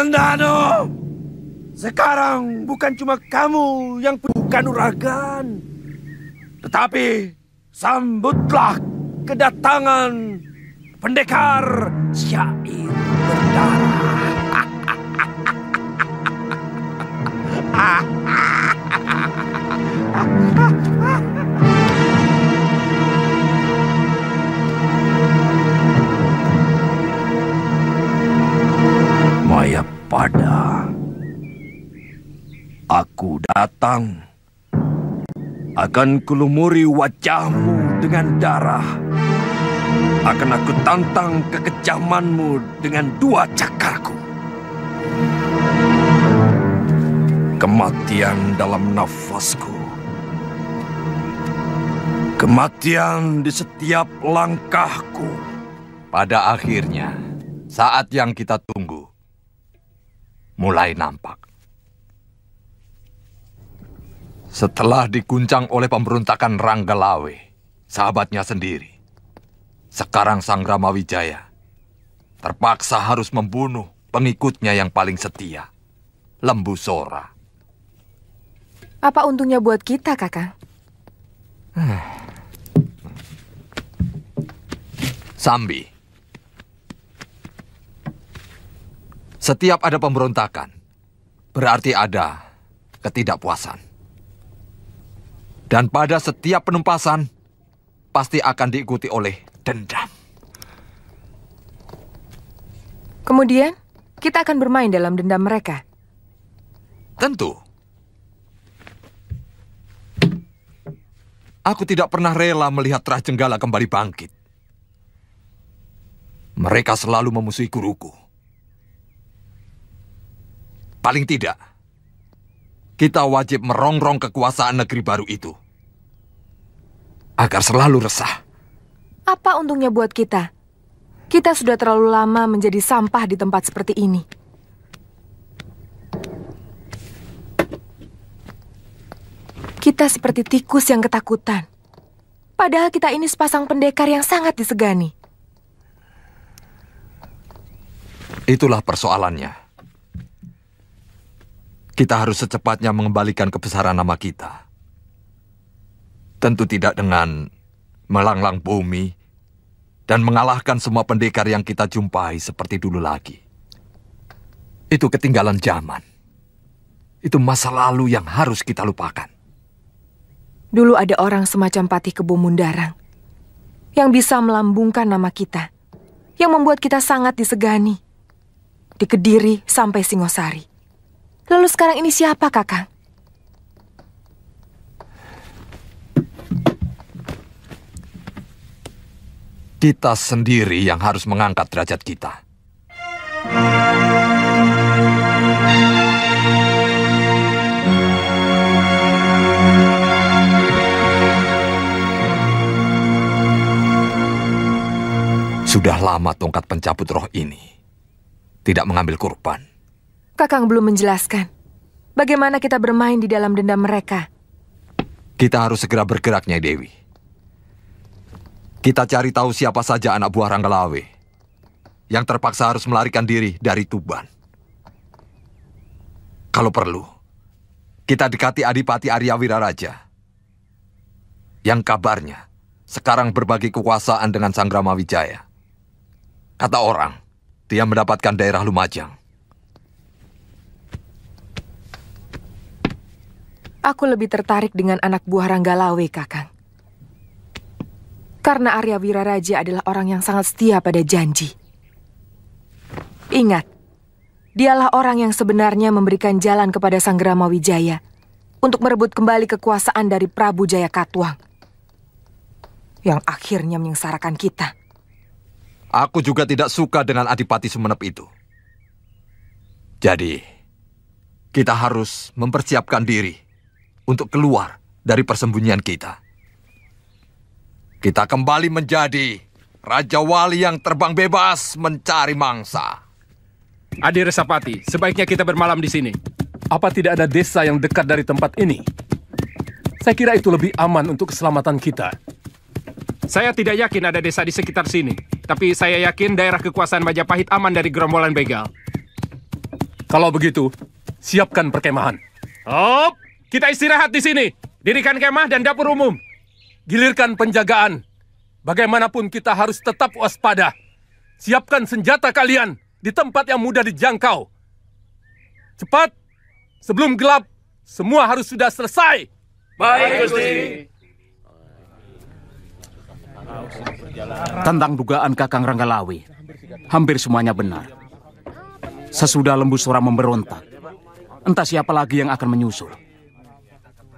Mendano, sekarang bukan cuma kamu yang bukan uragan, tetapi sambutlah kedatangan pendekar syair berdarah. Mayapada, aku datang. Akan kulumuri wajahmu dengan darah. Akan aku tantang kekejamanmu dengan 2 cakarku. Kematian dalam nafasku. Kematian di setiap langkahku. Pada akhirnya, saat yang kita tunggu mulai nampak. Setelah diguncang oleh pemberontakan Ranggalawe, sahabatnya sendiri, sekarang Sang Ramawijaya terpaksa harus membunuh pengikutnya yang paling setia, Lembu Sora. Apa untungnya buat kita, Kakang? Sambi, setiap ada pemberontakan, berarti ada ketidakpuasan. Dan pada setiap penumpasan, pasti akan diikuti oleh dendam. Kemudian, kita akan bermain dalam dendam mereka. Tentu. Aku tidak pernah rela melihat Trahjenggala kembali bangkit. Mereka selalu memusuhi guruku. Paling tidak, kita wajib merongrong kekuasaan negeri baru itu. Agar selalu resah. Apa untungnya buat kita? Kita sudah terlalu lama menjadi sampah di tempat seperti ini. Kita seperti tikus yang ketakutan. Padahal kita ini sepasang pendekar yang sangat disegani. Itulah persoalannya. Kita harus secepatnya mengembalikan kebesaran nama kita. Tentu tidak dengan melanglang bumi dan mengalahkan semua pendekar yang kita jumpai seperti dulu lagi. Itu ketinggalan zaman. Itu masa lalu yang harus kita lupakan. Dulu ada orang semacam Patih Kebo Mundarang yang bisa melambungkan nama kita, yang membuat kita sangat disegani. Di Kediri sampai Singosari. Lalu sekarang ini siapa, Kakang? Kita sendiri yang harus mengangkat derajat kita. Sudah lama tongkat pencabut roh ini tidak mengambil kurban. Kakang belum menjelaskan bagaimana kita bermain di dalam dendam mereka. Kita harus segera bergerak, Nyai Dewi. Kita cari tahu siapa saja anak buah Ranggalawe yang terpaksa harus melarikan diri dari Tuban. Kalau perlu, kita dekati Adipati Arya Wiraraja yang kabarnya sekarang berbagi kekuasaan dengan Sang Ramawijaya. Kata orang, dia mendapatkan daerah Lumajang. Aku lebih tertarik dengan anak buah Ranggalawe, Kakang. Karena Arya Wiraraja adalah orang yang sangat setia pada janji. Ingat, dialah orang yang sebenarnya memberikan jalan kepada Sang Ramawijaya untuk merebut kembali kekuasaan dari Prabu Jayakatwang yang akhirnya menyengsarakan kita. Aku juga tidak suka dengan Adipati Sumenep itu. Jadi, kita harus mempersiapkan diri untuk keluar dari persembunyian kita. Kita kembali menjadi Raja Wali yang terbang bebas mencari mangsa. Adi Resapati, sebaiknya kita bermalam di sini. Apa tidak ada desa yang dekat dari tempat ini? Saya kira itu lebih aman untuk keselamatan kita. Saya tidak yakin ada desa di sekitar sini. Tapi saya yakin daerah kekuasaan Majapahit aman dari gerombolan begal. Kalau begitu, siapkan perkemahan. Hop, kita istirahat di sini. Dirikan kemah dan dapur umum. Gilirkan penjagaan. Bagaimanapun kita harus tetap waspada. Siapkan senjata kalian di tempat yang mudah dijangkau. Cepat, sebelum gelap, semua harus sudah selesai. Baik, Gusti. Tentang dugaan Kakang Ranggalawe, hampir semuanya benar. Sesudah Lembu Sora memberontak, entah siapa lagi yang akan menyusul.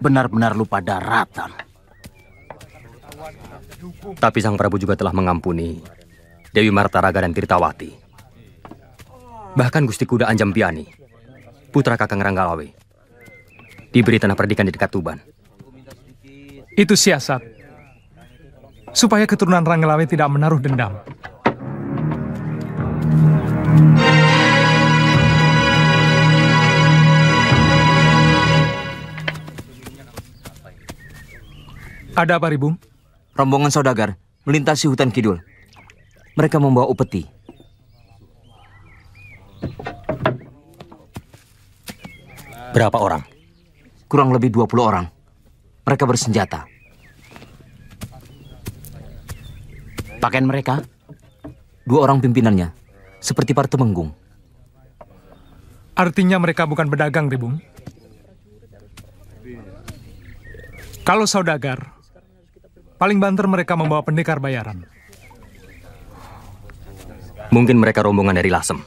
Benar-benar lupa daratan. Tapi Sang Prabu juga telah mengampuni Dewi Martaraga dan Tirtawati. Bahkan Gusti Kuda Anjampiani, putra Kakang Ranggalawe, diberi tanah perdikan di dekat Tuban. Itu siasat, supaya keturunan Ranggalawe tidak menaruh dendam. Ada apa, Ribung? Rombongan saudagar melintasi hutan kidul. Mereka membawa upeti. Berapa orang? Kurang lebih 20 orang. Mereka bersenjata. Pakaian mereka? 2 orang pimpinannya, seperti para temenggung. Artinya mereka bukan pedagang, Ribung. Kalau saudagar, paling banter mereka membawa pendekar bayaran. Mungkin mereka rombongan dari Lasem.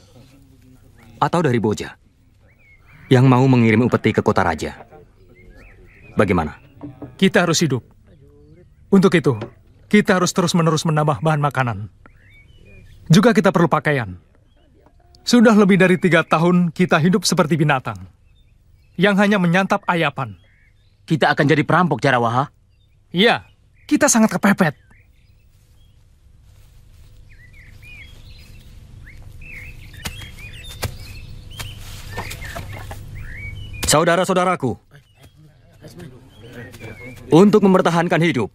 Atau dari Boja. Yang mau mengirim upeti ke kota raja. Bagaimana? Kita harus hidup. Untuk itu, kita harus terus-menerus menambah bahan makanan. Juga kita perlu pakaian. Sudah lebih dari 3 tahun kita hidup seperti binatang. Yang hanya menyantap ayapan. Kita akan jadi perampok, Jarawaha. Iya, kita sangat kepepet. Saudara-saudaraku, untuk mempertahankan hidup,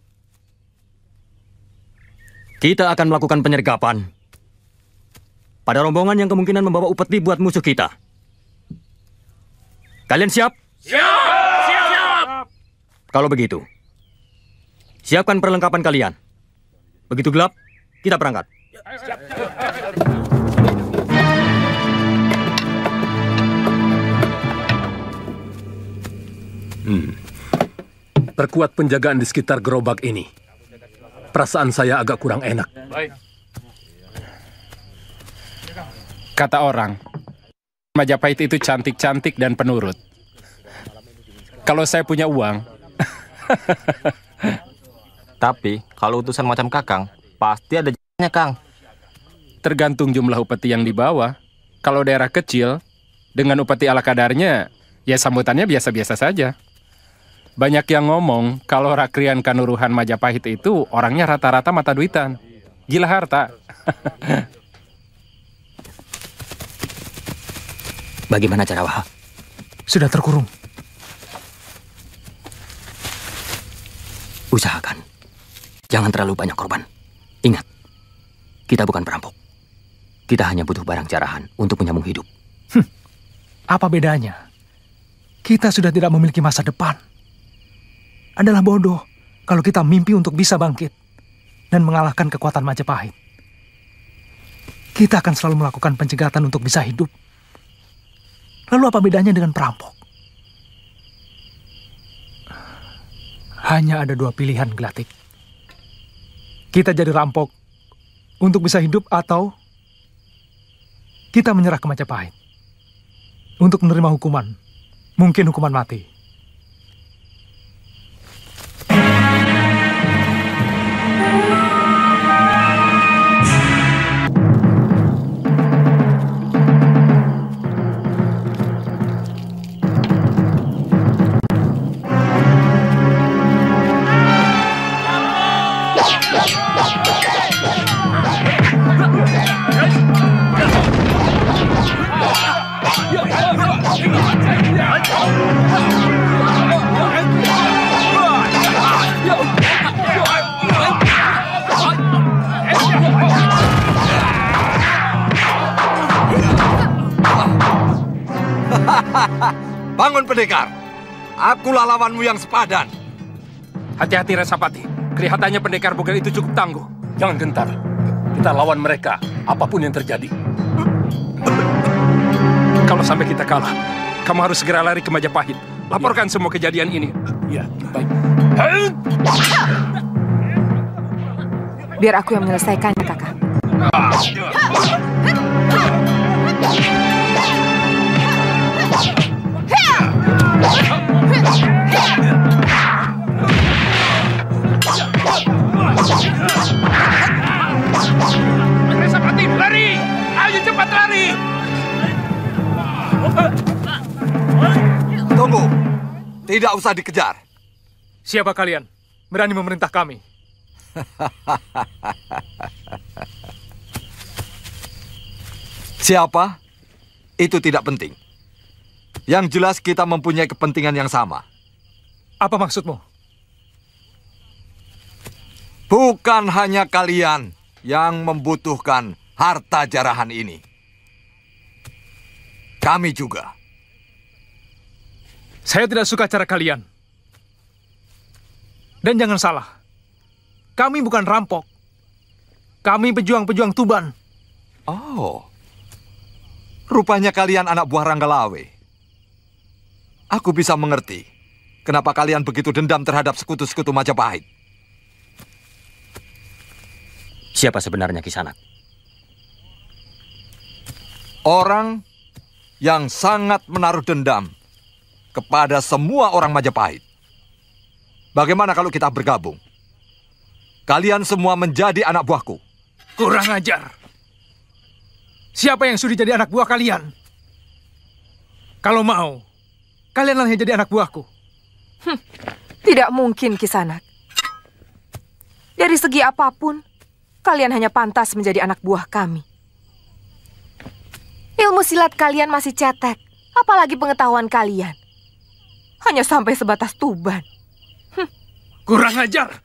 kita akan melakukan penyergapan pada rombongan yang kemungkinan membawa upeti buat musuh kita. Kalian siap? Siap! Kalau begitu, siapkan perlengkapan kalian. Begitu gelap, kita berangkat. Perkuat penjagaan di sekitar gerobak ini. Perasaan saya agak kurang enak. Kata orang, Majapahit itu cantik-cantik dan penurut. Kalau saya punya uang, tapi kalau utusan macam Kakang, pasti ada jalannya, Kang. tergantung jumlah upeti yang dibawa. Kalau daerah kecil, dengan upeti ala kadarnya, ya sambutannya biasa-biasa saja. Banyak yang ngomong kalau Rakrian Kanuruhan Majapahit itu orangnya rata-rata mata duitan. Gila harta. Bagaimana Jarawaha? Sudah terkurung. Usahakan. Jangan terlalu banyak korban. Ingat, kita bukan perampok. Kita hanya butuh barang jarahan untuk menyambung hidup. Apa bedanya? Kita sudah tidak memiliki masa depan. Adalah bodoh kalau kita mimpi untuk bisa bangkit dan mengalahkan kekuatan Majapahit. Kita akan selalu melakukan pencegatan untuk bisa hidup. Lalu apa bedanya dengan perampok? Hanya ada 2 pilihan, Gelatik. Kita jadi rampok untuk bisa hidup atau kita menyerah ke Majapahit untuk menerima hukuman. Mungkin hukuman mati. Yeah. Bangun pendekar. Akulah lawanmu yang sepadan. Hati-hati Resapati. Kelihatannya pendekar Bogel itu cukup tangguh. Jangan gentar. Kita lawan mereka, apapun yang terjadi. Kalau sampai kita kalah, kamu harus segera lari ke Majapahit. Laporkan semua kejadian ini. Ya, baik. Biar aku yang menyelesaikannya, Kakak. Resapati, lari! Ayo cepat lari! Tunggu. Tidak usah dikejar. Siapa kalian? Berani memerintah kami? Siapa? Itu tidak penting. Yang jelas kita mempunyai kepentingan yang sama. Apa maksudmu? Bukan hanya kalian yang membutuhkan harta jarahan ini. Kami juga. Saya tidak suka cara kalian. Dan jangan salah, kami bukan rampok. Kami pejuang-pejuang Tuban. Oh, rupanya kalian anak buah Ranggalawe. Aku bisa mengerti kenapa kalian begitu dendam terhadap sekutu-sekutu Majapahit. Siapa sebenarnya Kisanak? Orang yang sangat menaruh dendam kepada semua orang Majapahit. Bagaimana kalau kita bergabung? Kalian semua menjadi anak buahku. Kurang ajar. Siapa yang sudi jadi anak buah kalian? Kalau mau, kalianlah yang jadi anak buahku. Tidak mungkin, Kisanak. Dari segi apapun, kalian hanya pantas menjadi anak buah kami. Ilmu silat kalian masih cetek, apalagi pengetahuan kalian. Hanya sampai sebatas Tuban. Kurang ajar.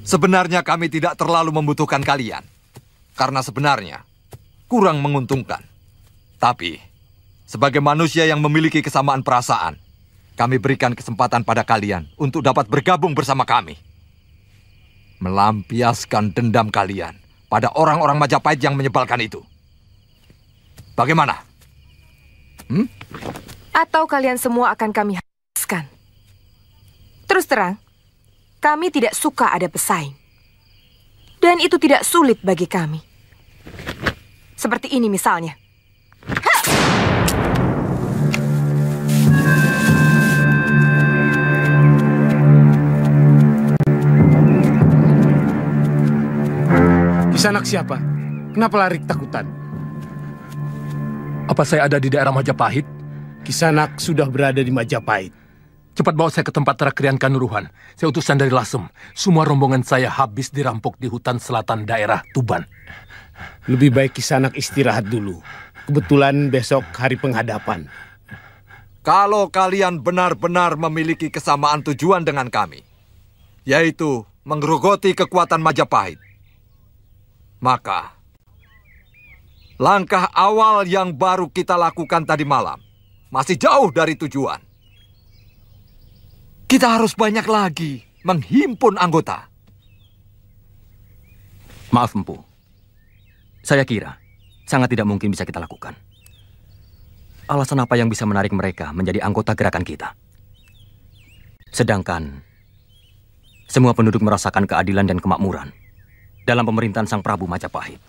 Sebenarnya kami tidak terlalu membutuhkan kalian. Karena sebenarnya kurang menguntungkan. Tapi, sebagai manusia yang memiliki kesamaan perasaan, kami berikan kesempatan pada kalian untuk dapat bergabung bersama kami. Melampiaskan dendam kalian pada orang-orang Majapahit yang menyebalkan itu. Bagaimana? Atau kalian semua akan kami habiskan? Terus terang, kami tidak suka ada pesaing. Dan itu tidak sulit bagi kami. Seperti ini misalnya. Kisanak siapa? Kenapa lari ketakutan? Apa saya ada di daerah Majapahit? Kisanak sudah berada di Majapahit. Cepat bawa saya ke tempat Rakrian Kanuruhan. Saya utusan dari Lasem. Semua rombongan saya habis dirampok di hutan selatan daerah Tuban. Lebih baik Kisanak istirahat dulu. Kebetulan besok hari penghadapan. Kalau kalian benar-benar memiliki kesamaan tujuan dengan kami, yaitu menggerogoti kekuatan Majapahit, maka langkah awal yang baru kita lakukan tadi malam masih jauh dari tujuan. Kita harus banyak lagi menghimpun anggota. Maaf, Empu. Saya kira sangat tidak mungkin bisa kita lakukan. Alasan apa yang bisa menarik mereka menjadi anggota gerakan kita? Sedangkan semua penduduk merasakan keadilan dan kemakmuran dalam pemerintahan Sang Prabu Majapahit.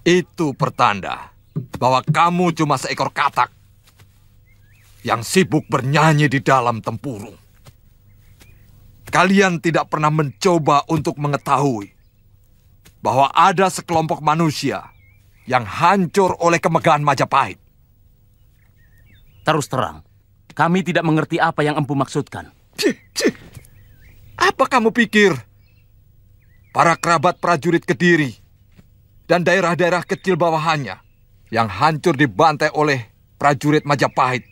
Itu pertanda bahwa kamu cuma seekor katak yang sibuk bernyanyi di dalam tempurung. Kalian tidak pernah mencoba untuk mengetahui bahwa ada sekelompok manusia yang hancur oleh kemegahan Majapahit. Terus terang, kami tidak mengerti apa yang Empu maksudkan. Apa kamu pikir para kerabat prajurit Kediri dan daerah-daerah kecil bawahannya yang hancur dibantai oleh prajurit Majapahit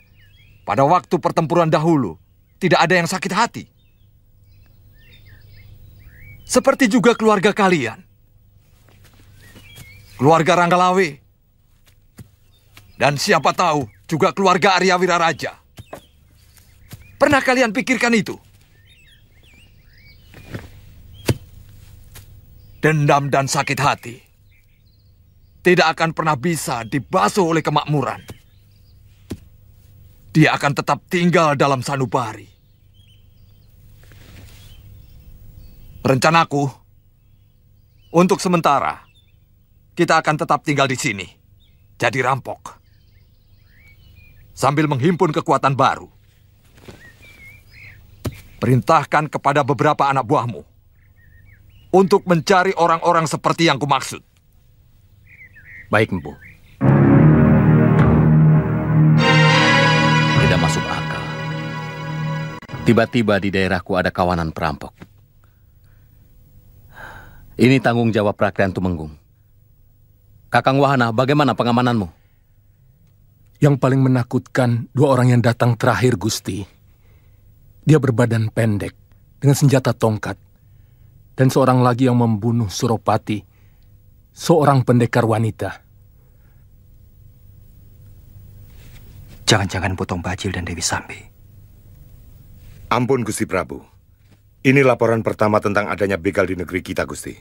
pada waktu pertempuran dahulu tidak ada yang sakit hati? Seperti juga keluarga kalian. keluarga Ranggalawe. Dan siapa tahu juga keluarga Arya Wiraraja. Pernah kalian pikirkan itu? Dendam dan sakit hati tidak akan pernah bisa dibasuh oleh kemakmuran. Dia akan tetap tinggal dalam sanubari. Rencanaku, untuk sementara, kita akan tetap tinggal di sini, jadi rampok. Sambil menghimpun kekuatan baru. Perintahkan kepada beberapa anak buahmu untuk mencari orang-orang seperti yang kumaksud. Baik, Empu. Tidak masuk akal. Tiba-tiba di daerahku ada kawanan perampok. Ini tanggung jawab Rakrian Tumenggung. Kakang Wahana, bagaimana pengamananmu? Yang paling menakutkan, dua orang yang datang terakhir, Gusti. Dia berbadan pendek, dengan senjata tongkat. Dan seorang lagi yang membunuh Suropati, seorang pendekar wanita. Jangan-jangan Potong Bajil dan Dewi Sambi. Ampun, Gusti Prabu. Ini laporan pertama tentang adanya begal di negeri kita, Gusti.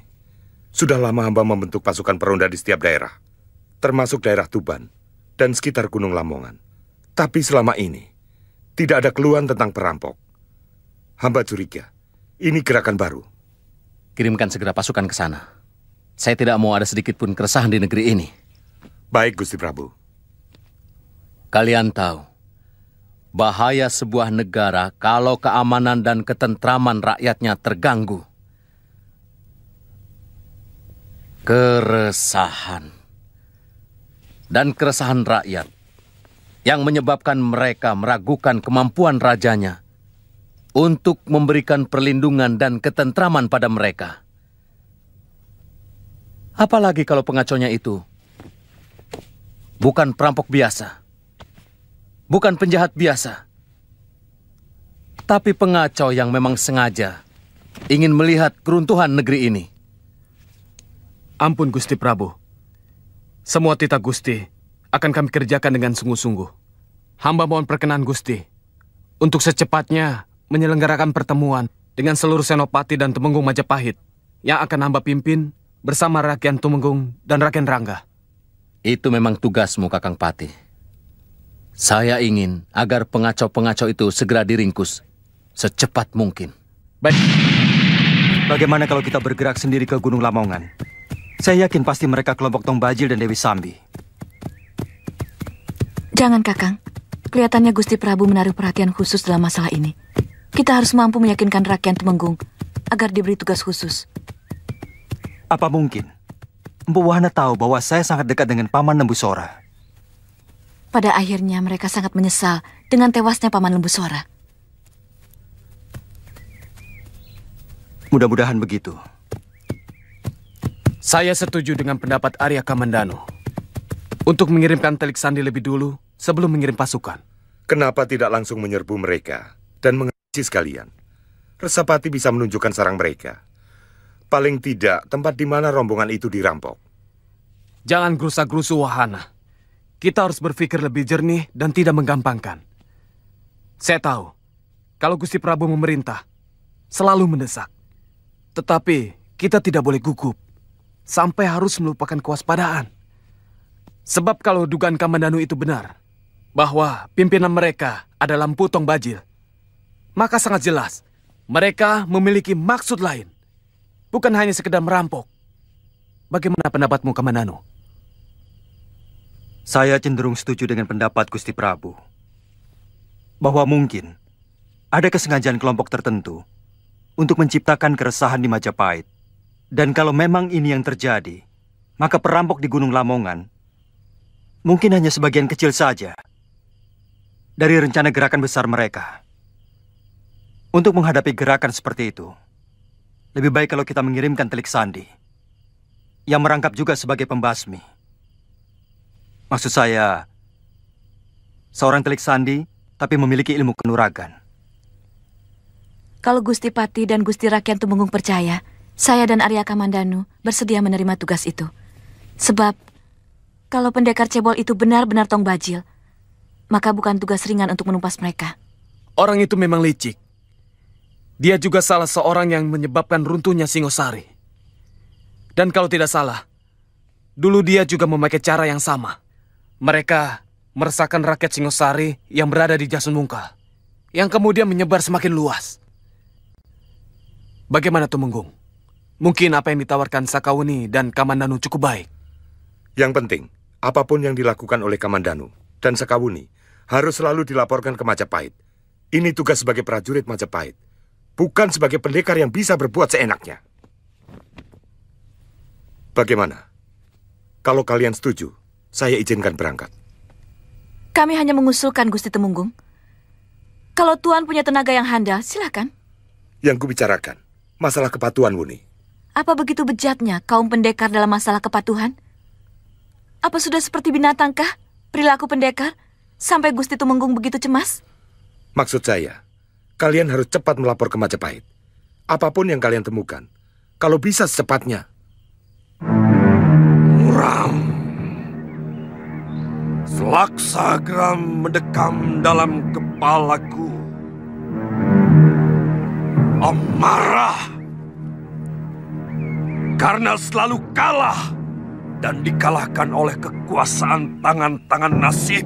Sudah lama hamba membentuk pasukan peronda di setiap daerah, termasuk daerah Tuban dan sekitar Gunung Lamongan. Tapi selama ini, tidak ada keluhan tentang perampok. Hamba curiga, ini gerakan baru. Kirimkan segera pasukan ke sana. Saya tidak mau ada sedikit pun keresahan di negeri ini. Baik, Gusti Prabu. Kalian tahu, bahaya sebuah negara kalau keamanan dan ketentraman rakyatnya terganggu. Keresahan. Dan keresahan rakyat yang menyebabkan mereka meragukan kemampuan rajanya untuk memberikan perlindungan dan ketentraman pada mereka. Apalagi kalau pengaconya itu bukan perampok biasa, bukan penjahat biasa, tapi pengacau yang memang sengaja ingin melihat keruntuhan negeri ini. Ampun, Gusti Prabu. Semua titah Gusti akan kami kerjakan dengan sungguh-sungguh. Hamba mohon perkenan Gusti untuk secepatnya menyelenggarakan pertemuan dengan seluruh senopati dan Tumenggung Majapahit yang akan hamba pimpin bersama Rakyat Tumenggung dan Rakyat Rangga. Itu memang tugasmu, Kakang Pati. Saya ingin agar pengacau-pengacau itu segera diringkus secepat mungkin. Baik. Bagaimana kalau kita bergerak sendiri ke Gunung Lamongan? Saya yakin pasti mereka kelompok Tong Bajil dan Dewi Sambi. Jangan, Kakang. Kelihatannya Gusti Prabu menaruh perhatian khusus dalam masalah ini. Kita harus mampu meyakinkan Rakyat Tumenggung agar diberi tugas khusus. Apa mungkin Empu Wahana tahu bahwa saya sangat dekat dengan Paman Lembusora? Pada akhirnya mereka sangat menyesal dengan tewasnya Paman Lembusora. Mudah-mudahan begitu. Saya setuju dengan pendapat Arya Kamandanu untuk mengirimkan Telik Sandi lebih dulu sebelum mengirim pasukan. Kenapa tidak langsung menyerbu mereka dan menghabisi sekalian? Resapati bisa menunjukkan sarang mereka. Paling tidak tempat di mana rombongan itu dirampok. Jangan gerusa-gerusu, Wahana. Kita harus berpikir lebih jernih dan tidak menggampangkan. Saya tahu, kalau Gusti Prabu memerintah, selalu mendesak. Tetapi kita tidak boleh gugup, sampai harus melupakan kewaspadaan. Sebab kalau dugaan Kamandanu itu benar, bahwa pimpinan mereka adalah Empu Tong Bajil, maka sangat jelas, mereka memiliki maksud lain. Bukan hanya sekedar merampok. Bagaimana pendapatmu, Kamandanu? Saya cenderung setuju dengan pendapat Gusti Prabu. Bahwa mungkin ada kesengajaan kelompok tertentu untuk menciptakan keresahan di Majapahit. Dan kalau memang ini yang terjadi, maka perampok di Gunung Lamongan mungkin hanya sebagian kecil saja dari rencana gerakan besar mereka. Untuk menghadapi gerakan seperti itu, lebih baik kalau kita mengirimkan Telik Sandi yang merangkap juga sebagai pembasmi. Maksud saya, seorang Telik Sandi tapi memiliki ilmu kanuragan. Kalau Gusti Pati dan Gusti Rakyat Tumenggung percaya, saya dan Arya Kamandanu bersedia menerima tugas itu. Sebab, kalau pendekar cebol itu benar-benar Tong Bajil, maka bukan tugas ringan untuk menumpas mereka. Orang itu memang licik. Dia juga salah seorang yang menyebabkan runtuhnya Singosari. Dan kalau tidak salah, dulu dia juga memakai cara yang sama. Mereka meresahkan rakyat Singosari yang berada di Jasun Mungkal, yang kemudian menyebar semakin luas. Bagaimana Tumenggung? Mungkin apa yang ditawarkan Sakawuni dan Kamandanu cukup baik. Yang penting, apapun yang dilakukan oleh Kamandanu dan Sakawuni harus selalu dilaporkan ke Majapahit. Ini tugas sebagai prajurit Majapahit, bukan sebagai pendekar yang bisa berbuat seenaknya. Bagaimana? Kalau kalian setuju, saya izinkan berangkat. Kami hanya mengusulkan, Gusti Temunggung. Kalau Tuan punya tenaga yang handal, silakan. Yang kubicarakan, masalah kepatuhan, Wuni. Apa begitu bejatnya kaum pendekar dalam masalah kepatuhan? Apa sudah seperti binatangkah perilaku pendekar sampai Gusti Tumenggung begitu cemas? Maksud saya, kalian harus cepat melapor ke Majapahit. Apapun yang kalian temukan, kalau bisa secepatnya. Muram. Selaksa geram mendekam dalam kepalaku. Amarah. Karena selalu kalah dan dikalahkan oleh kekuasaan tangan-tangan nasib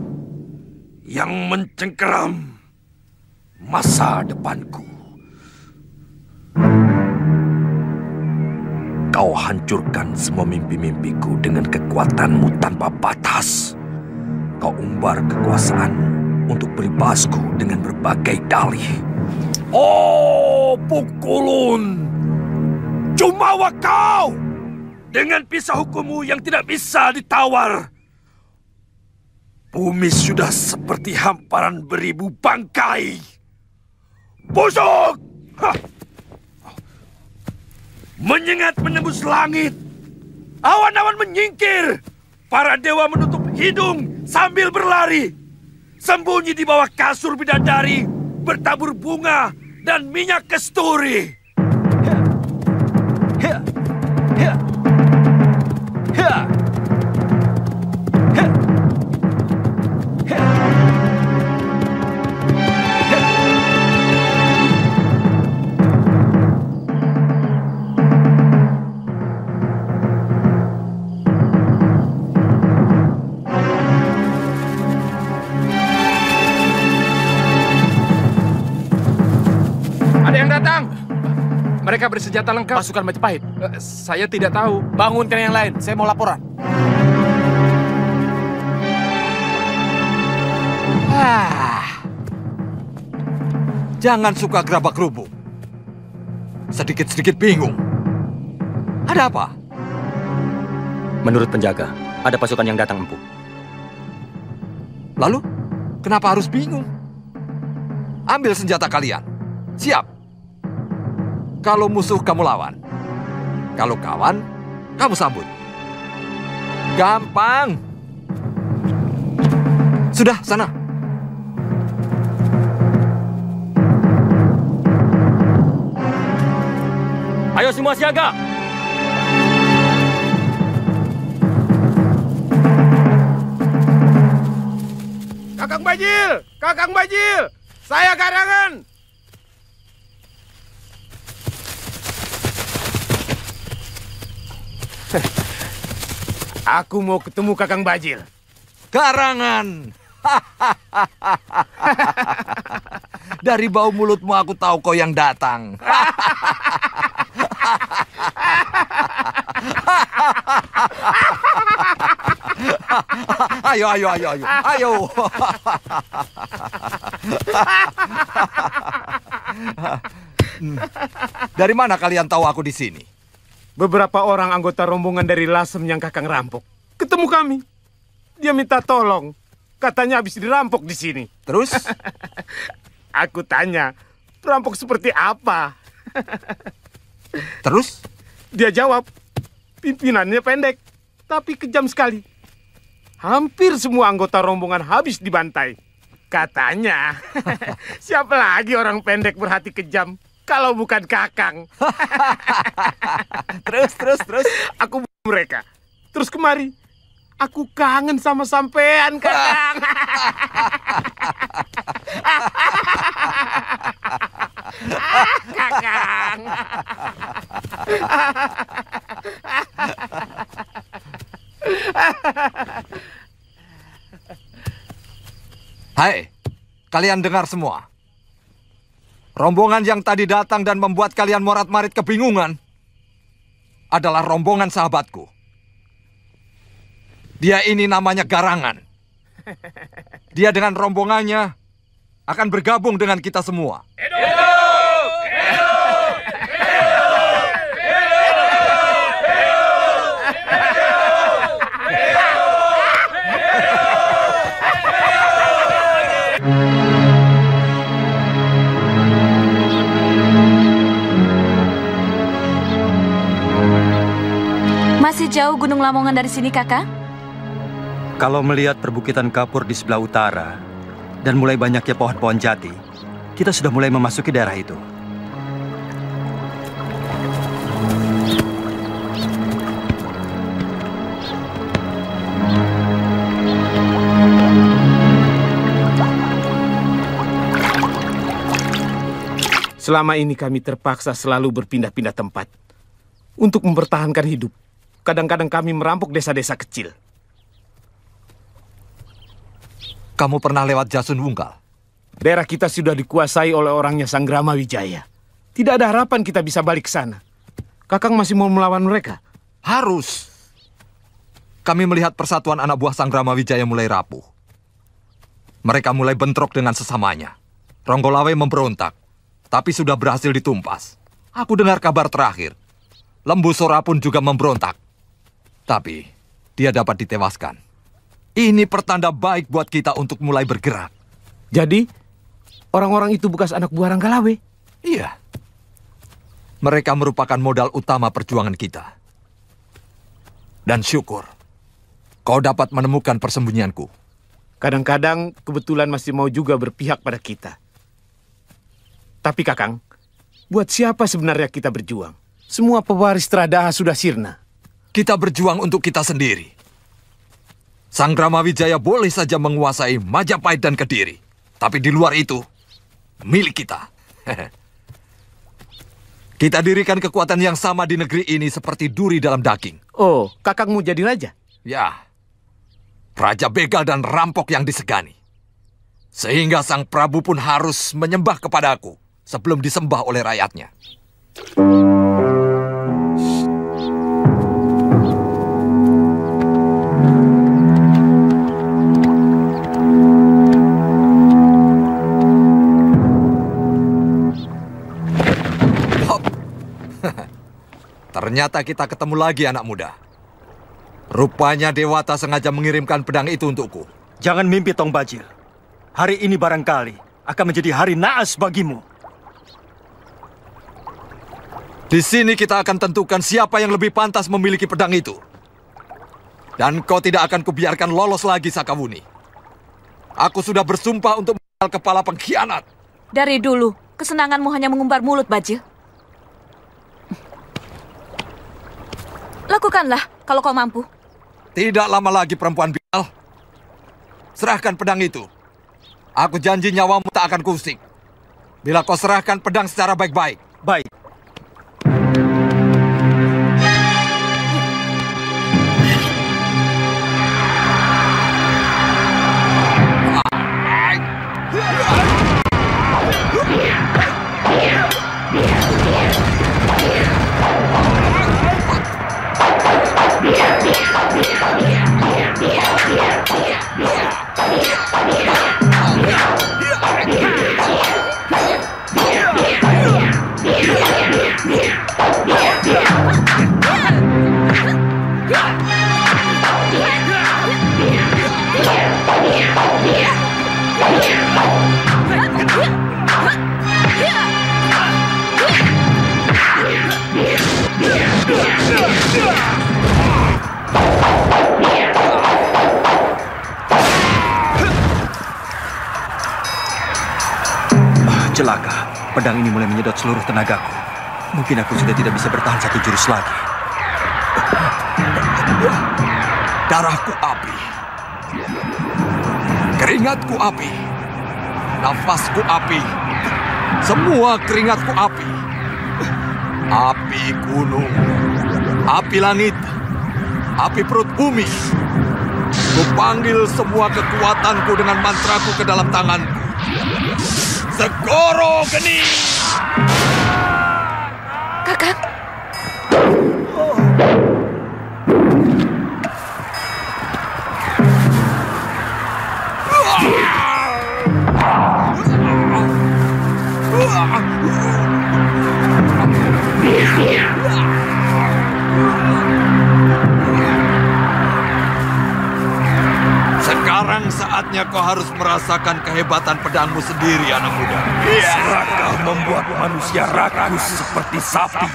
yang mencengkeram masa depanku. Kau hancurkan semua mimpi-mimpiku dengan kekuatanmu tanpa batas. Kau umbar kekuasaanmu untuk beribasku dengan berbagai dalih. Oh, Pukulun! Jumawa kau! Dengan pisau hukummu yang tidak bisa ditawar. Bumi sudah seperti hamparan beribu bangkai. Busuk! Hah! Menyengat menembus langit. Awan-awan menyingkir. Para dewa menutup hidung sambil berlari. Sembunyi di bawah kasur bidadari, bertabur bunga dan minyak kasturi. Ada yang datang. Mereka bersenjata lengkap. Pasukan Majapahit? Saya tidak tahu. Bangunkan yang lain, saya mau laporan. Jangan suka gerabak-gerubuk. Sedikit-sedikit bingung. Ada apa? Menurut penjaga, ada pasukan yang datang, Empu. Lalu, kenapa harus bingung? Ambil senjata kalian. Siap. Kalau musuh kamu lawan. Kalau kawan, kamu sambut. Gampang. Sudah, sana. Ayo semua siaga! Kakang Bajil! Kakang Bajil! Saya Garangan! Aku mau ketemu Kakang Bajil. Garangan! Dari bau mulutmu aku tahu kau yang datang. Ayo. Dari mana kalian tahu aku di sini? Beberapa orang anggota rombongan dari Lasem yang Kakang rampok ketemu kami. Dia minta tolong. Katanya habis dirampok di sini. Terus? Aku tanya, perampok seperti apa? Terus? Dia jawab, pimpinannya pendek, tapi kejam sekali. Hampir semua anggota rombongan habis dibantai. Katanya, siapa lagi orang pendek berhati kejam kalau bukan Kakang? Terus. Aku mereka. terus kemari. Aku kangen sama sampean, Kakang. Kakang. Hai, kalian dengar semua. Rombongan yang tadi datang dan membuat kalian morat-marit kebingungan adalah rombongan sahabatku. Dia ini namanya Garangan. Dia dengan rombongannya akan bergabung dengan kita semua. Masih jauh Gunung Lamongan dari sini, Kakak? Kalau melihat perbukitan kapur di sebelah utara dan mulai banyaknya pohon-pohon jati, kita sudah mulai memasuki daerah itu. Selama ini kami terpaksa selalu berpindah-pindah tempat untuk mempertahankan hidup. Kadang-kadang kami merampok desa-desa kecil. Kamu pernah lewat Jasun Wungkal? Daerah kita sudah dikuasai oleh orangnya Sanggrama Wijaya. Tidak ada harapan kita bisa balik ke sana. Kakang masih mau melawan mereka? Harus. Kami melihat persatuan anak buah Sanggrama Wijaya mulai rapuh. Mereka mulai bentrok dengan sesamanya. Ronggolawe memberontak, tapi sudah berhasil ditumpas. Aku dengar kabar terakhir. Lembu Sora pun juga memberontak. Tapi, dia dapat ditewaskan. Ini pertanda baik buat kita untuk mulai bergerak. Jadi, orang-orang itu bekas anak buah Ranggalawe? Iya. Mereka merupakan modal utama perjuangan kita. Dan syukur, kau dapat menemukan persembunyianku. Kadang-kadang kebetulan masih mau juga berpihak pada kita. Tapi Kakang, buat siapa sebenarnya kita berjuang? Semua pewaris Tradaha sudah sirna. Kita berjuang untuk kita sendiri. Sanggrama Wijaya boleh saja menguasai Majapahit dan Kediri. Tapi di luar itu, milik kita. Kita dirikan kekuatan yang sama di negeri ini seperti duri dalam daging. Oh, Kakangmu jadi raja? Ya, raja begal dan rampok yang disegani. Sehingga Sang Prabu pun harus menyembah kepadaku sebelum disembah oleh rakyatnya. Ternyata kita ketemu lagi, anak muda. Rupanya Dewata sengaja mengirimkan pedang itu untukku. Jangan mimpi, Tong Bajil. Hari ini barangkali akan menjadi hari naas bagimu. Di sini kita akan tentukan siapa yang lebih pantas memiliki pedang itu. Dan kau tidak akan kubiarkan lolos lagi, Sakawuni. Aku sudah bersumpah untuk menangkal kepala pengkhianat. Dari dulu, kesenanganmu hanya mengumbar mulut, Bajil. Lakukanlah kalau kau mampu. Tidak lama lagi, perempuan bial. Serahkan pedang itu. Aku janji nyawamu tak akan kusik. Bila kau serahkan pedang secara baik-baik. Baik. Celaka, pedang ini mulai menyedot seluruh tenagaku. Mungkin aku sudah tidak bisa bertahan satu jurus lagi. Darahku api. Keringatku api. Nafasku api. Semua keringatku api. Api gunung. Api langit. Api perut bumi. Kupanggil semua kekuatanku dengan mantraku ke dalam tanganku. Segoro Geni! Kakak. Sekarang saatnya kau harus merasakan kehebatan pedangmu sendiri, anak muda. Serakah membuat manusia rakus seperti sapi.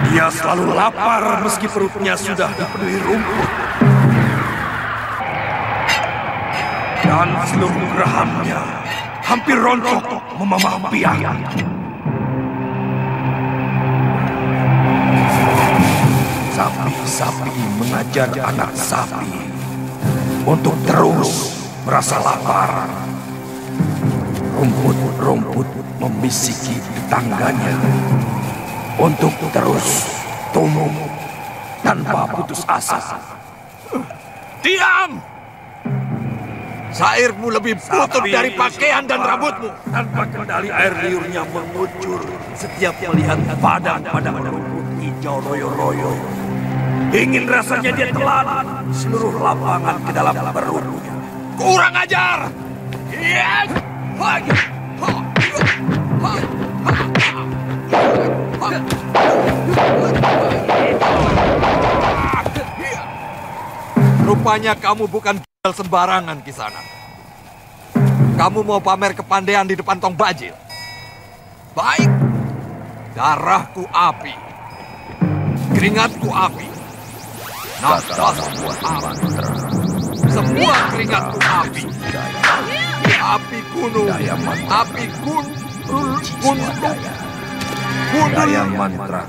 Dia selalu lapar meski perutnya sudah dipenuhi rumput. Dan seluruh gerahamnya hampir rontok memamah biang. Sapi-sapi mengajar anak sapi untuk terus merasa lapar. Rumput-rumput membisiki tetangganya untuk terus tumbuh tanpa putus asa. Diam! Sairmu lebih butuh dari pakaian dan rambutmu. Tanpa kendali air liurnya mengucur setiap melihat padang-padang rumput hijau royo-royo. Ingin rasanya dia telan seluruh lapangan ke dalam perutnya. Kurang ajar! Rupanya kamu bukan sembarangan, Kisana. Kamu mau pamer kepandaian di depan Tong Bajil? Baik. Darahku api. Keringatku api. Nafasku api. Semua keringatku api. Api gunung. Api gunung. Daya mantra.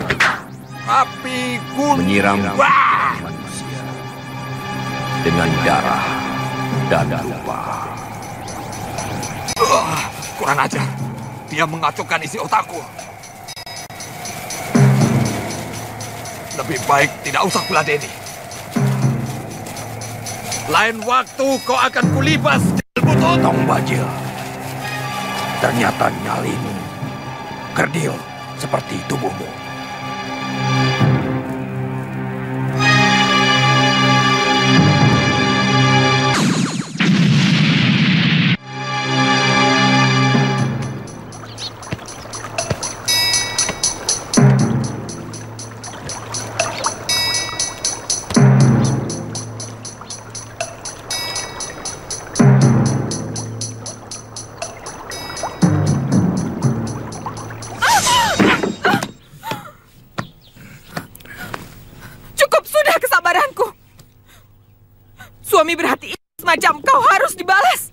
Api gunung. Menyiram manusia dengan darah dan lupa. Kurang ajar. Dia mengacaukan isi otakku. Lebih baik tidak usah kuladeni. Lain waktu kau akan kulibas di butut. Tong Bajil. Ternyata nyalimu kerdil seperti tubuhmu. Suami berhati semacam kau harus dibalas.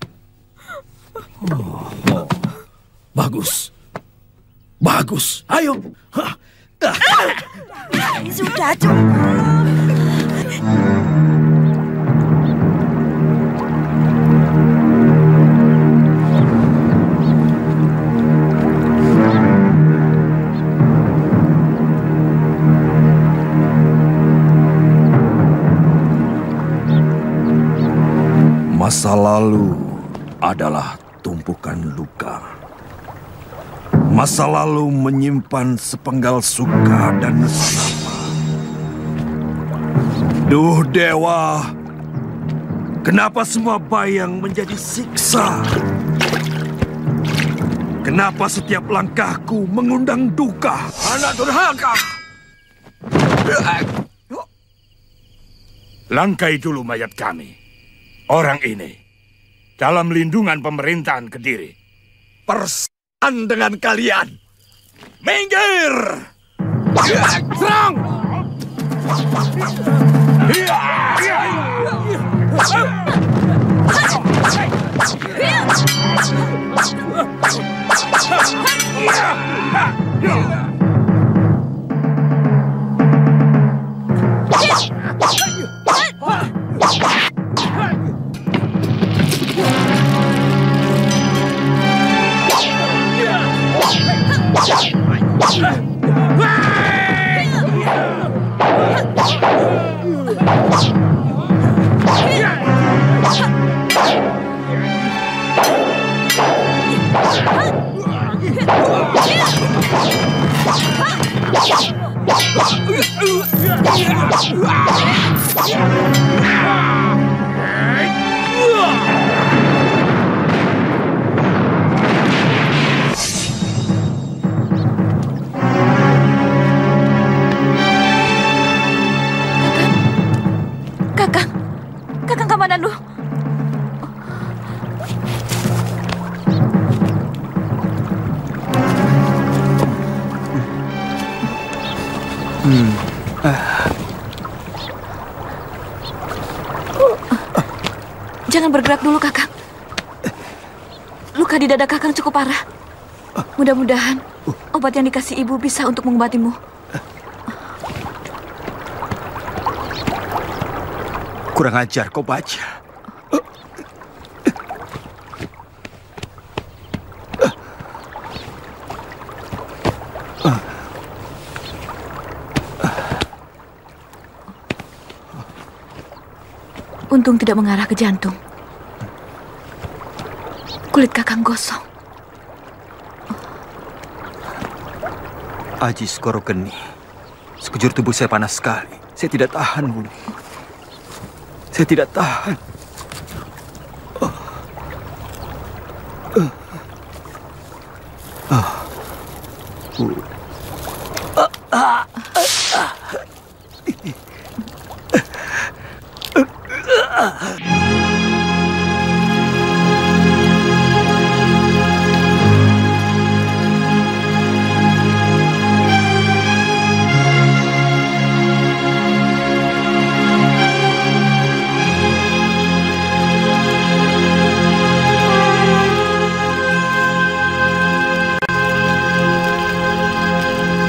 Bagus. Bagus. Ayo. Sudah cukup. Masa lalu adalah tumpukan luka. Masa lalu menyimpan sepenggal suka dan nesama. Duh dewa, kenapa semua bayang menjadi siksa? Kenapa setiap langkahku mengundang duka? Anak durhaka! Langkai dulu mayat kami. Orang ini dalam lindungan pemerintahan Kediri. Persan dengan kalian. Minggir! Serang! Kakang Kamandanu. Jangan bergerak dulu, Kakang. Luka di dada Kakang cukup parah. Mudah-mudahan obat yang dikasih ibu bisa untuk mengobatimu. Kurang ajar kau baca. Untung tidak mengarah ke jantung. Kulit Kakang gosong. Aji Skoro Geni. Sekujur tubuh saya panas sekali. Saya tidak tahan, Buni. Saya tidak tahan.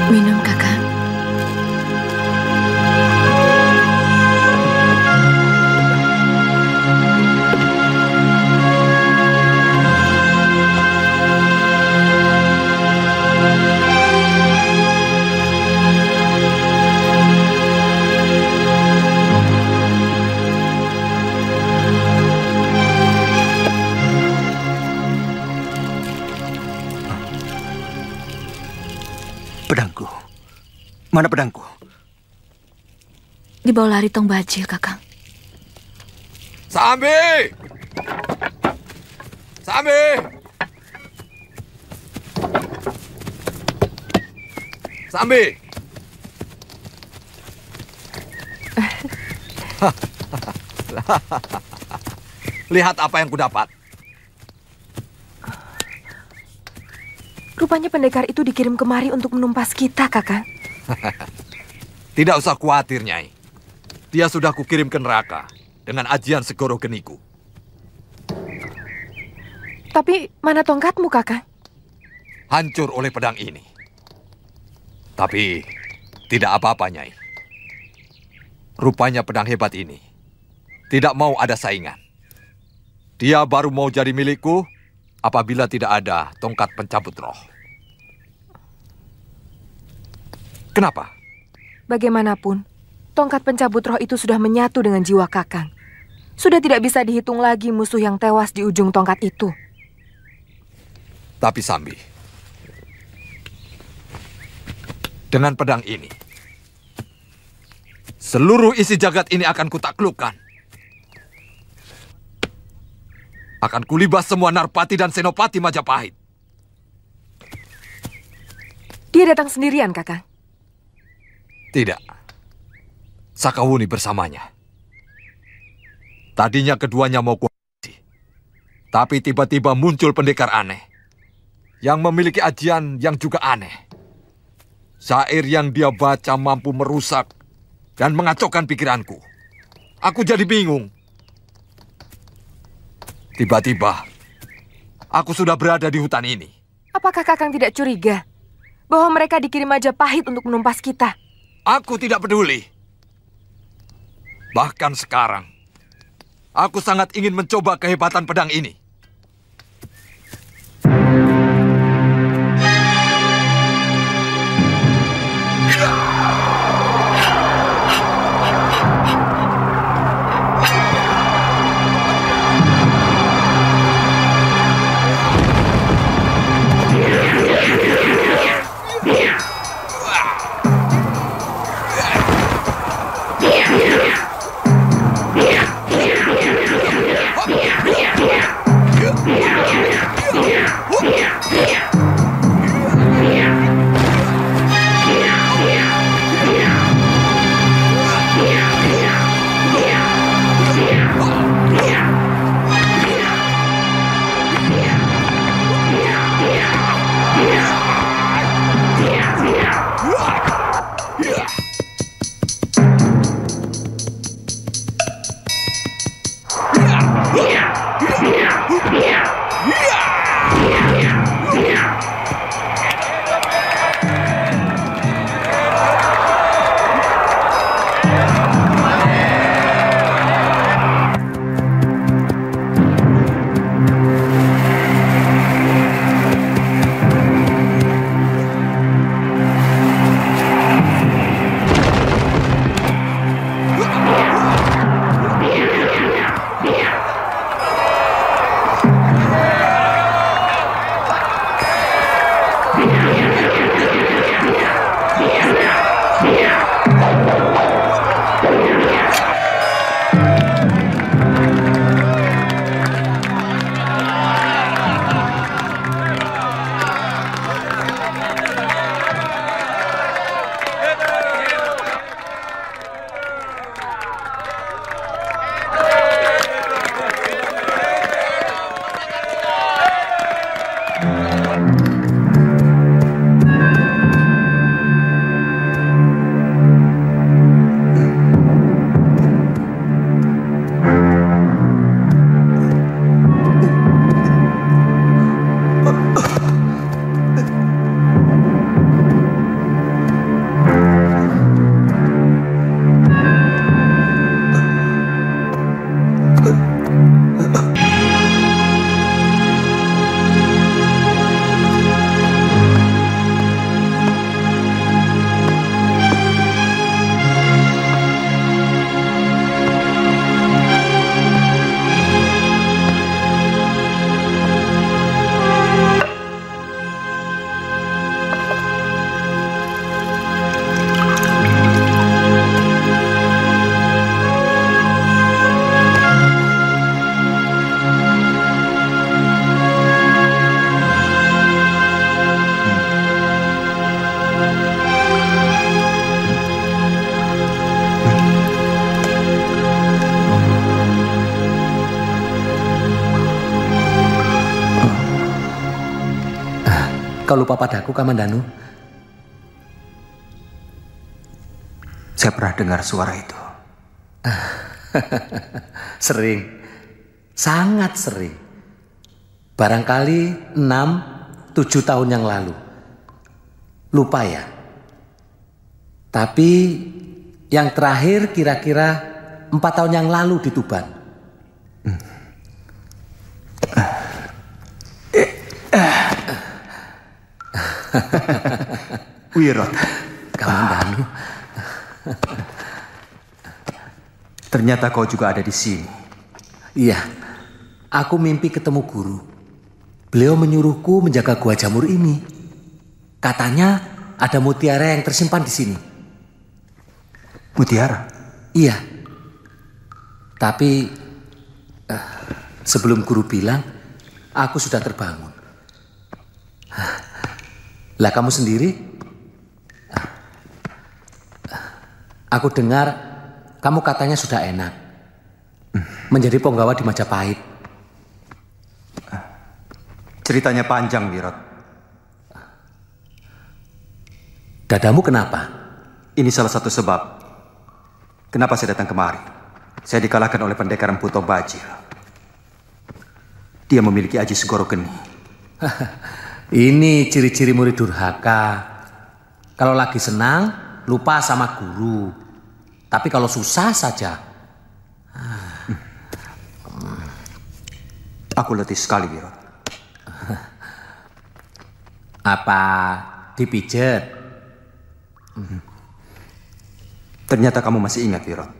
Minum, Kakang. Pedangku. Mana pedangku? Di bawah lari tong bajil, Kakang. Sambi! Sambi! Sambi! Lihat apa yang kudapat. Rupanya pendekar itu dikirim kemari untuk menumpas kita, Kakang. Tidak usah khawatir, Nyai. Dia sudah kukirim ke neraka dengan ajian Segoro Geniku. Tapi mana tongkatmu, Kakang? Hancur oleh pedang ini. Tapi tidak apa-apa, Nyai. Rupanya pedang hebat ini tidak mau ada saingan. Dia baru mau jadi milikku apabila tidak ada tongkat pencabut roh. Kenapa? Bagaimanapun, tongkat pencabut roh itu sudah menyatu dengan jiwa Kakang. Sudah tidak bisa dihitung lagi musuh yang tewas di ujung tongkat itu. Tapi Sambi, dengan pedang ini, seluruh isi jagat ini akan kutaklukkan. Akan kulibas semua Narpati dan Senopati Majapahit. Dia datang sendirian, Kakang? Tidak. Sakawuni bersamanya. Tadinya keduanya mau kuhabisi. Tapi tiba-tiba muncul pendekar aneh. Yang memiliki ajian yang juga aneh. Syair yang dia baca mampu merusak dan mengacaukan pikiranku. Aku jadi bingung. Tiba-tiba, aku sudah berada di hutan ini. Apakah Kakang tidak curiga bahwa mereka dikirim Majapahit untuk menumpas kita? Aku tidak peduli. Bahkan sekarang, aku sangat ingin mencoba kehebatan pedang ini. Kau lupa padaku, Kamandanu? Saya pernah dengar suara itu. Sering. Sangat sering. Barangkali 6-7 tahun yang lalu. Lupa ya? Tapi yang terakhir kira-kira 4 tahun yang lalu di Tuban. Wirot. Kamandanu. Ternyata kau juga ada di sini. Iya, aku mimpi ketemu guru. Beliau menyuruhku menjaga gua jamur ini. Katanya ada mutiara yang tersimpan di sini. Mutiara? Iya. Tapi sebelum guru bilang, aku sudah terbangun. Lah kamu sendiri? Aku dengar kamu katanya sudah enak menjadi penggawa di Majapahit. Ceritanya panjang, Wirot. Dadamu kenapa? Ini salah satu sebab kenapa saya datang kemari. Saya dikalahkan oleh pendekar Empu Tombajil. Dia memiliki aji segoro geni. Ini ciri-ciri murid durhaka. Kalau lagi senang, lupa sama guru. Tapi kalau susah saja. Aku letih sekali, Wirot. Apa dipijet? Ternyata kamu masih ingat, Wirot.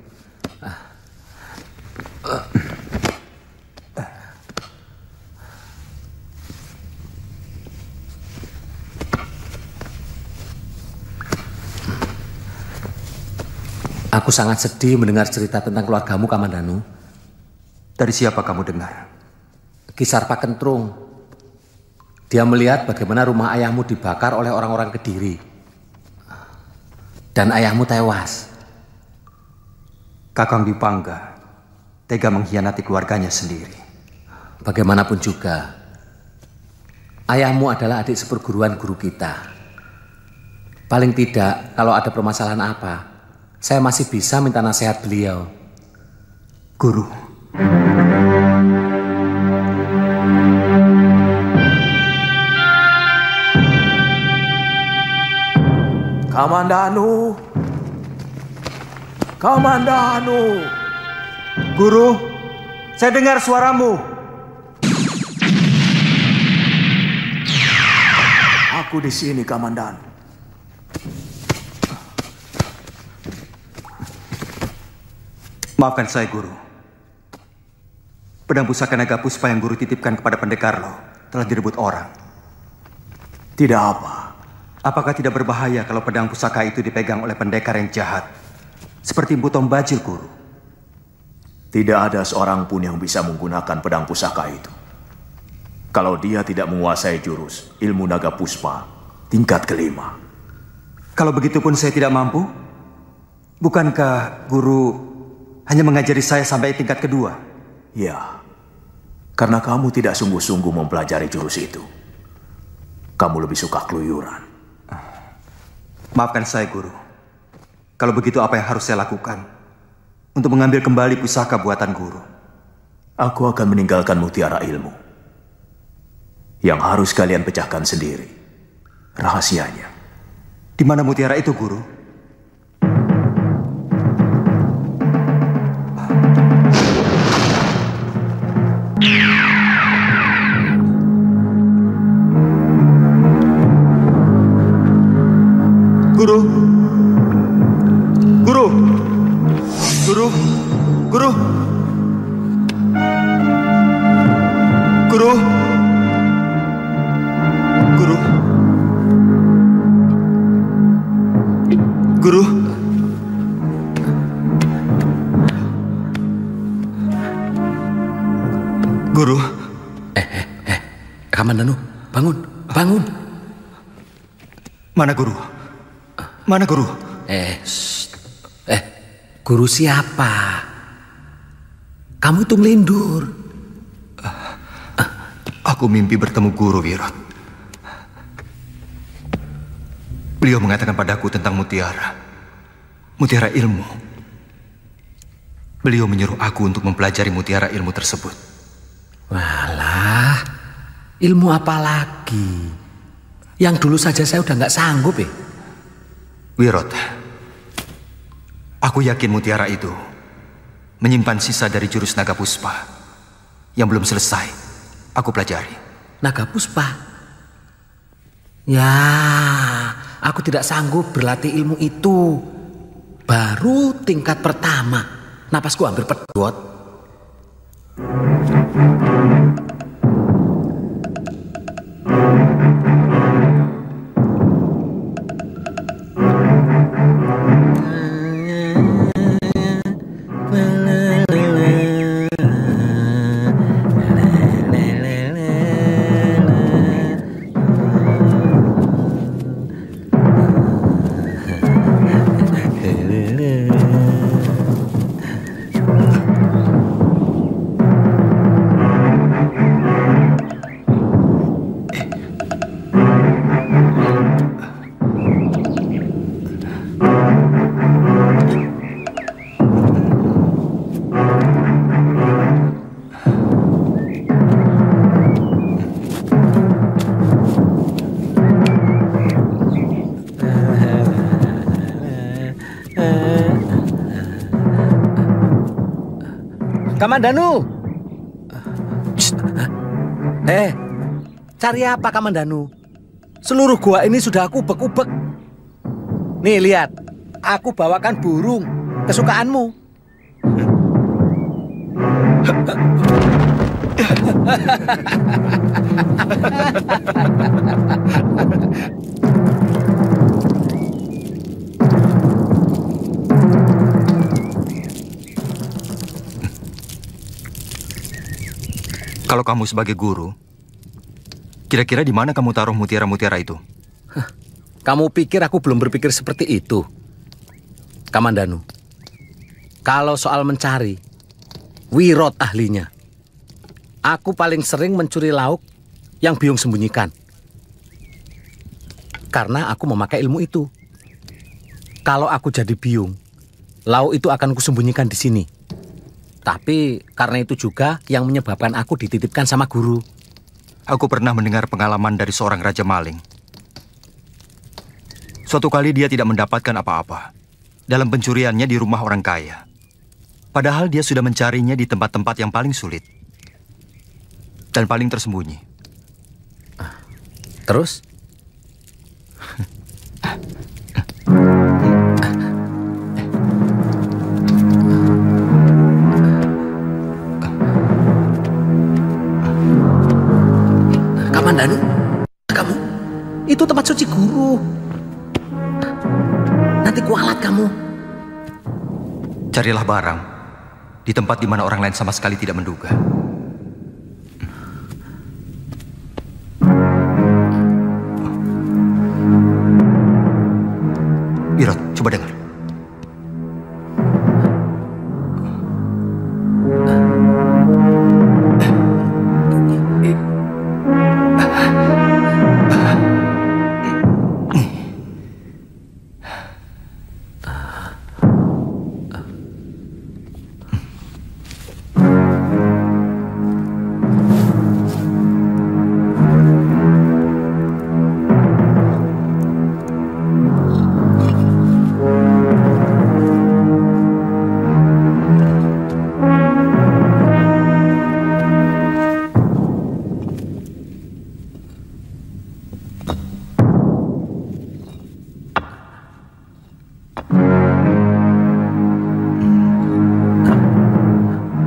Aku sangat sedih mendengar cerita tentang keluargamu, Kamandanu. Dari siapa kamu dengar? Kisar Pak Kentrung. Dia melihat bagaimana rumah ayahmu dibakar oleh orang-orang Kediri. Dan ayahmu tewas. Kakang Dipangga tega mengkhianati keluarganya sendiri. Bagaimanapun juga, ayahmu adalah adik seperguruan guru kita. Paling tidak, kalau ada permasalahan apa, saya masih bisa minta nasihat beliau. Guru. Kamandanu. Kamandanu. Guru, saya dengar suaramu. Aku di sini, Kamandanu. Maafkan saya, Guru. Pedang pusaka naga puspa yang Guru titipkan kepada pendekar lo telah direbut orang. Tidak apa. Apakah tidak berbahaya kalau pedang pusaka itu dipegang oleh pendekar yang jahat? Seperti Empu Tombajil, Guru. Tidak ada seorang pun yang bisa menggunakan pedang pusaka itu. Kalau dia tidak menguasai jurus ilmu naga puspa tingkat kelima. Kalau begitu pun saya tidak mampu? Bukankah Guru hanya mengajari saya sampai tingkat kedua? Ya, karena kamu tidak sungguh-sungguh mempelajari jurus itu. Kamu lebih suka keluyuran. Maafkan saya, Guru. Kalau begitu apa yang harus saya lakukan untuk mengambil kembali pusaka buatan Guru? Aku akan meninggalkan mutiara ilmu yang harus kalian pecahkan sendiri. Rahasianya. Di mana mutiara itu, Guru? Guru. Guru. Guru. Guru. Guru. Guru. Guru. Guru. Kamandanu, bangun, bangun. Mana Guru? Mana Guru? Guru siapa? Kamu itu ngelindur. Aku mimpi bertemu Guru, Wirot. Beliau mengatakan padaku tentang mutiara. Mutiara ilmu. Beliau menyuruh aku untuk mempelajari mutiara ilmu tersebut. Walah, ilmu apa lagi? Yang dulu saja saya udah nggak sanggup ya. Wirot, aku yakin mutiara itu menyimpan sisa dari jurus naga puspa yang belum selesai aku pelajari. Naga puspa? Ya, aku tidak sanggup berlatih ilmu itu. Baru tingkat pertama, napasku hampir pedot. Kamandanu. Cari apa Kamandanu? Seluruh gua ini sudah aku ubek-ubek. Nih lihat, aku bawakan burung kesukaanmu. Kalau kamu sebagai guru, kira-kira di mana kamu taruh mutiara-mutiara itu? Kamu pikir aku belum berpikir seperti itu? Kamandanu, kalau soal mencari, Wirot ahlinya. Aku paling sering mencuri lauk yang Biung sembunyikan. Karena aku memakai ilmu itu. Kalau aku jadi Biung, lauk itu akan kusembunyikan di sini. Tapi karena itu juga yang menyebabkan aku dititipkan sama guru. Aku pernah mendengar pengalaman dari seorang raja maling. Suatu kali dia tidak mendapatkan apa-apa dalam pencuriannya di rumah orang kaya. Padahal dia sudah mencarinya di tempat-tempat yang paling sulit dan paling tersembunyi. Terus? Kamandanu, kamu, itu tempat suci guru. Nanti kualat kamu. Carilah barang di tempat di mana orang lain sama sekali tidak menduga. Wirot, coba dengar.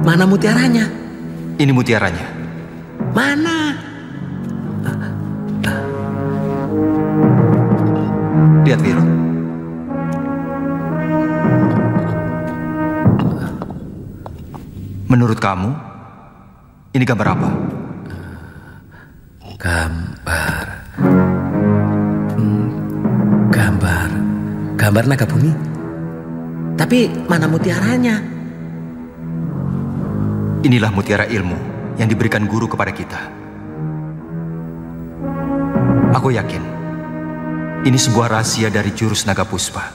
Mana mutiaranya? Ini mutiaranya. Mana? Lihat, Wirot. Menurut kamu, ini gambar apa? Gambar naga bumi. Tapi mana mutiaranya? Inilah mutiara ilmu yang diberikan guru kepada kita. Aku yakin Ini sebuah rahasia dari jurus naga puspa.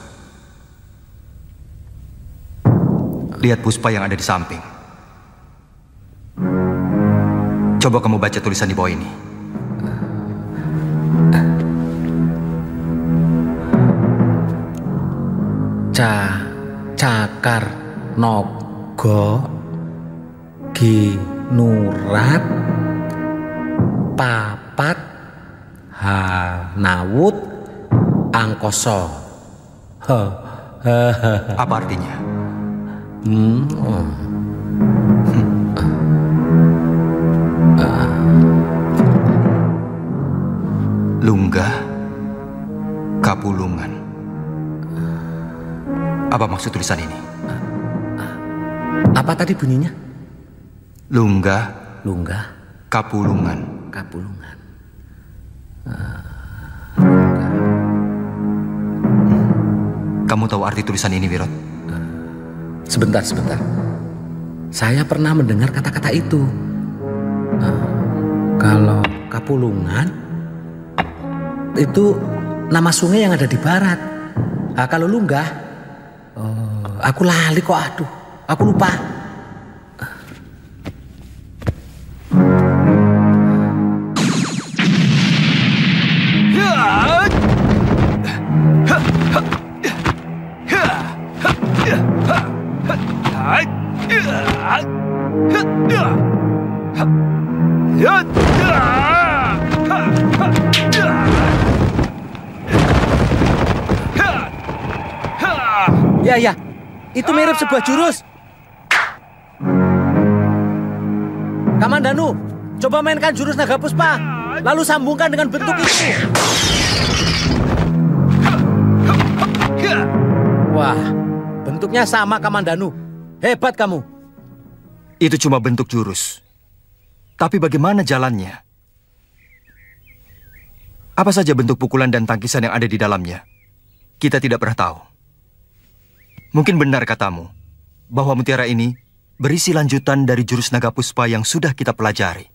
Lihat puspa yang ada di samping. Coba kamu baca tulisan di bawah ini. Cakar Nogo Ginurat Papat Hanawut Angkoso. Apa artinya? Lunggah Kapulungan. Apa maksud tulisan ini? Apa tadi bunyinya? Lunggah Kapulungan. Kamu tahu arti tulisan ini, Wirot? Sebentar. Saya pernah mendengar kata-kata itu. Kalau Kapulungan itu nama sungai yang ada di barat. Kalau Lunggah, aku lali kok, aduh, aku lupa. Ya, itu mirip sebuah jurus. Kamandanu, coba mainkan jurus naga puspa, lalu sambungkan dengan bentuk itu. Wah, bentuknya sama, Kamandanu. Hebat kamu. Itu cuma bentuk jurus. Tapi bagaimana jalannya? Apa saja bentuk pukulan dan tangkisan yang ada di dalamnya? Kita tidak pernah tahu. Mungkin benar katamu, bahwa mutiara ini berisi lanjutan dari jurus naga puspa yang sudah kita pelajari.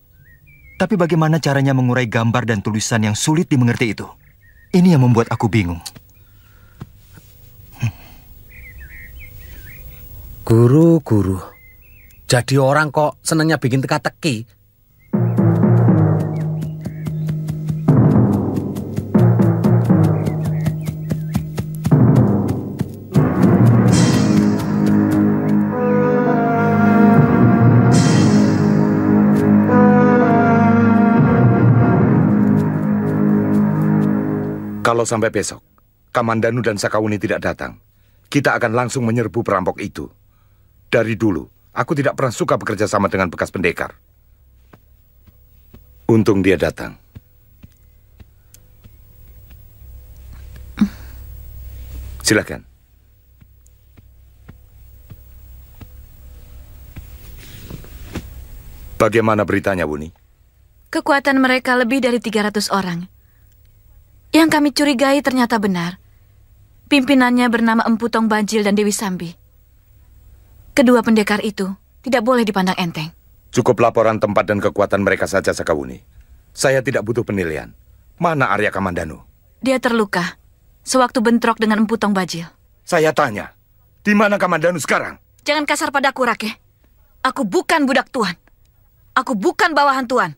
Tapi bagaimana caranya mengurai gambar dan tulisan yang sulit dimengerti itu? Ini yang membuat aku bingung. Guru, jadi orang kok senangnya bikin teka-teki. Kalau sampai besok, Kamandanu dan Sakawuni tidak datang, kita akan langsung menyerbu perampok itu. Dari dulu, aku tidak pernah suka bekerja sama dengan bekas pendekar. Untung dia datang. Silakan. Bagaimana beritanya, Wuni? Kekuatan mereka lebih dari 300 orang. Yang kami curigai ternyata benar. Pimpinannya bernama Empu Tong Bajil dan Dewi Sambi. Kedua pendekar itu tidak boleh dipandang enteng. Cukup laporan tempat dan kekuatan mereka saja, Sakawuni. Saya tidak butuh penilaian. Mana Arya Kamandanu? Dia terluka sewaktu bentrok dengan Empu Tong Bajil. Saya tanya, di mana Kamandanu sekarang? Jangan kasar padaku, Rake. Aku bukan budak Tuan. Aku bukan bawahan Tuan.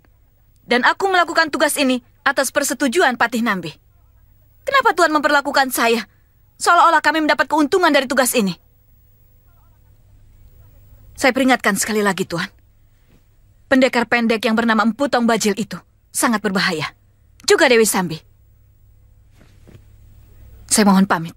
Dan aku melakukan tugas ini atas persetujuan Patih Nambi. Kenapa Tuan memperlakukan saya seolah-olah kami mendapat keuntungan dari tugas ini? Saya peringatkan sekali lagi, Tuan. Pendekar pendek yang bernama Empu Tong Bajil itu sangat berbahaya. Juga Dewi Sambi. Saya mohon pamit.